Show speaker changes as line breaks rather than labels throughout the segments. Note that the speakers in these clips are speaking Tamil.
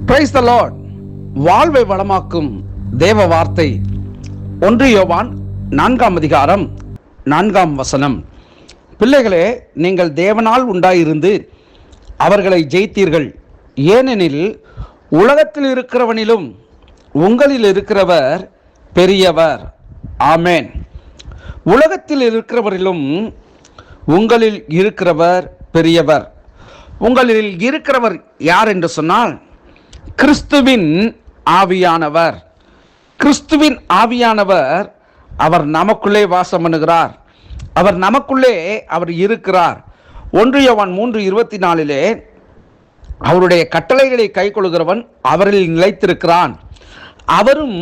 Praise the Lord. வாழ்வை வளமாக்கும் தேவ வார்த்தை 1 யோவான் 4ஆம் அதிகாரம் 4ஆம் வசனம். பிள்ளைகளே, நீங்கள் தேவனால் உண்டாயிருந்து அவர்களை ஜெயித்தீர்கள். ஏனெனில் உலகத்தில் இருக்கிறவனிலும் உங்களில் இருக்கிறவர் பெரியவர். ஆமேன். உலகத்தில் இருக்கிறவரிலும் உங்களில் இருக்கிறவர் பெரியவர். உங்களில் இருக்கிறவர் யார் என்று சொன்னால் கிறிஸ்துவின் ஆவியானவர். கிறிஸ்துவின் ஆவியானவர் அவர் நமக்குள்ளே வாசம் பண்ணுகிறார். அவர் நமக்குள்ளே அவர் இருக்கிறார். 1 யோவான் 3:24 அவருடைய கட்டளைகளை கைக்கொள்கிறவன் அவரில் நிலைத்திருக்கிறான், அவரும்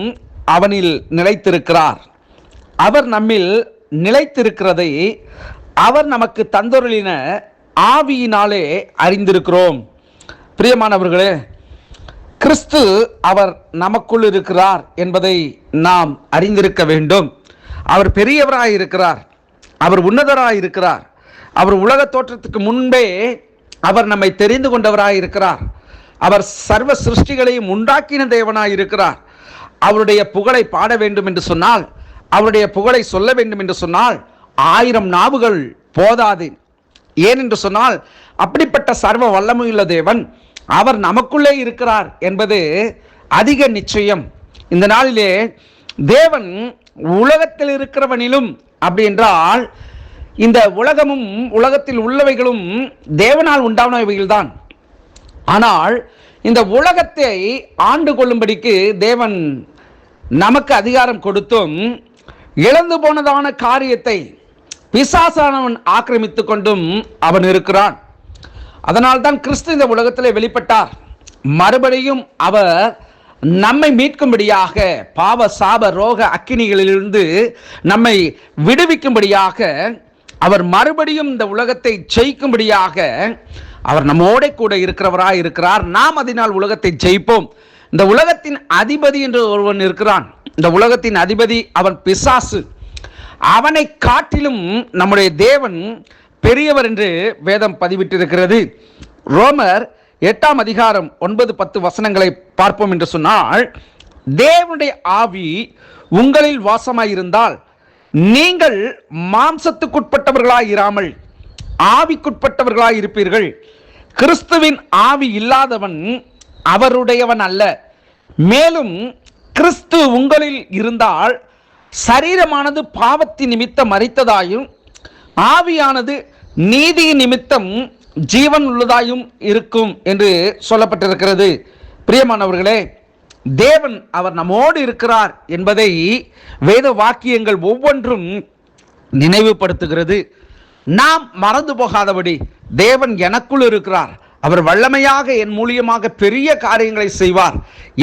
அவனில் நிலைத்திருக்கிறார். அவர் நம்மில் நிலைத்திருக்கிறதை அவர் நமக்கு தந்தொருளின ஆவியினாலே அறிந்திருக்கிறோம். பிரியமானவர்களே, கிறிஸ்து அவர் நமக்குள் இருக்கிறார் என்பதை நாம் அறிந்திருக்க வேண்டும். அவர் பெரியவராய் இருக்கிறார், அவர் உன்னதராய் இருக்கிறார். அவர் உலக தோற்றத்துக்கு முன்பே அவர் நம்மை தெரிந்து கொண்டவராய் இருக்கிறார். அவர் சர்வ சிருஷ்டிகளையும் உண்டாக்கின தேவனாய் இருக்கிறார். அவருடைய புகழை பாட வேண்டும் என்று சொன்னால், அவருடைய புகழை சொல்ல வேண்டும் என்று சொன்னால் 1000 நாவுகள் போதாது. ஏனென்று சொன்னால் அப்படிப்பட்ட சர்வ வல்லமையுள்ள தேவன் அவர் நமக்குள்ளே இருக்கிறார் என்பது அதிக நிச்சயம். இந்த நாளிலே தேவன் உலகத்தில் இருக்கிறவனிலும், அப்படி என்றால் இந்த உலகமும் உலகத்தில் உள்ளவைகளும் தேவனால் உண்டானவைகள்தான். ஆனால் இந்த உலகத்தை ஆண்டு கொள்ளும்படிக்கு தேவன் நமக்கு அதிகாரம் கொடுத்தும் இழந்து போனதான காரியத்தை பிசாசானவன் ஆக்கிரமித்துக் கொண்டும் அவன் இருக்கிறான். அதனால்தான் கிறிஸ்து இந்த உலகத்திலே வெளிப்பட்டார். மறுபடியும் அவர் நம்மை மீட்கும்படியாக, பாவ சாப ரோக அக்கினிகளிலிருந்து நம்மை விடுவிக்கும்படியாக, அவர் மறுபடியும் இந்த உலகத்தை ஜெயிக்கும்படியாக அவர் நம்மோட கூட இருக்கிறவராய் இருக்கிறார். நாம் அதனால் உலகத்தை ஜெயிப்போம். இந்த உலகத்தின் அதிபதி என்று ஒருவன் இருக்கிறான். இந்த உலகத்தின் அதிபதி அவன் பிசாசு. அவனை காட்டிலும் நம்முடைய தேவன் பெரியவர் என்று வேதம் பதிவிட்டிருக்கிறது. ரோமர் 8ஆம் அதிகாரம் 9-10 வசனங்களை பார்ப்போம் என்று சொன்னால், தேவனுடைய ஆவி உங்களில் வாசமாயிருந்தால் நீங்கள் மாம்சத்துக்குட்பட்டவர்களாய் இராமல் ஆவிக்குட்பட்டவர்களாய் இருப்பீர்கள். கிறிஸ்துவின் ஆவி இல்லாதவன் அவருடையவன் அல்ல. மேலும் கிறிஸ்து உங்களில் இருந்தால் சரீரமானது பாவத்தின் நிமித்தம் மரித்ததாயும் ஆவியானது நீதி நிமித்தம் ஜீவன் உள்ளதாயும் இருக்கும் என்று சொல்லப்பட்டிருக்கிறது. பிரியமானவர்களே, தேவன் அவர் நம்மோடு இருக்கிறார் என்பதை வேத வாக்கியங்கள் ஒவ்வொன்றும் நினைவுபடுத்துகிறது. நாம் மறந்து போகாதபடி தேவன் எனக்குள் இருக்கிறார், அவர் வல்லமையாக என் மூலியமாக பெரிய காரியங்களை செய்வார்.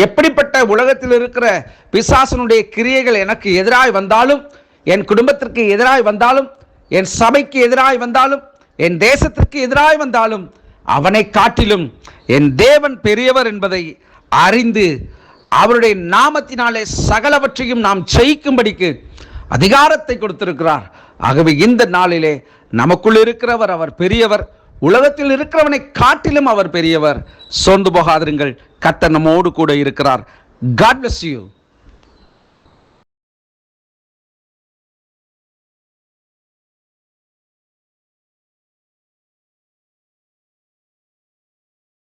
எப்படிப்பட்ட உலகத்தில் இருக்கிற பிசாசனுடைய கிரியைகள் எனக்கு எதிராய் வந்தாலும், என் குடும்பத்திற்கு எதிராய் வந்தாலும், என் சபைக்கு எதிராய் வந்தாலும், என் தேசத்திற்கு எதிராய் வந்தாலும், அவனை காட்டிலும் என் தேவன் பெரியவர் என்பதை அறிந்து அவருடைய நாமத்தினாலே சகலவற்றையும் நாம் ஜெயிக்கும்படிக்கு அதிகாரத்தை கொடுத்திருக்கிறார். ஆகவே இந்த நாளிலே நமக்குள் இருக்கிறவர் அவர் பெரியவர். உலகத்தில் இருக்கிறவனை காட்டிலும் அவர் பெரியவர். சோர்ந்து போகாதிருங்கள், கர்த்தர் நம்மோடு கூட இருக்கிறார். God bless you.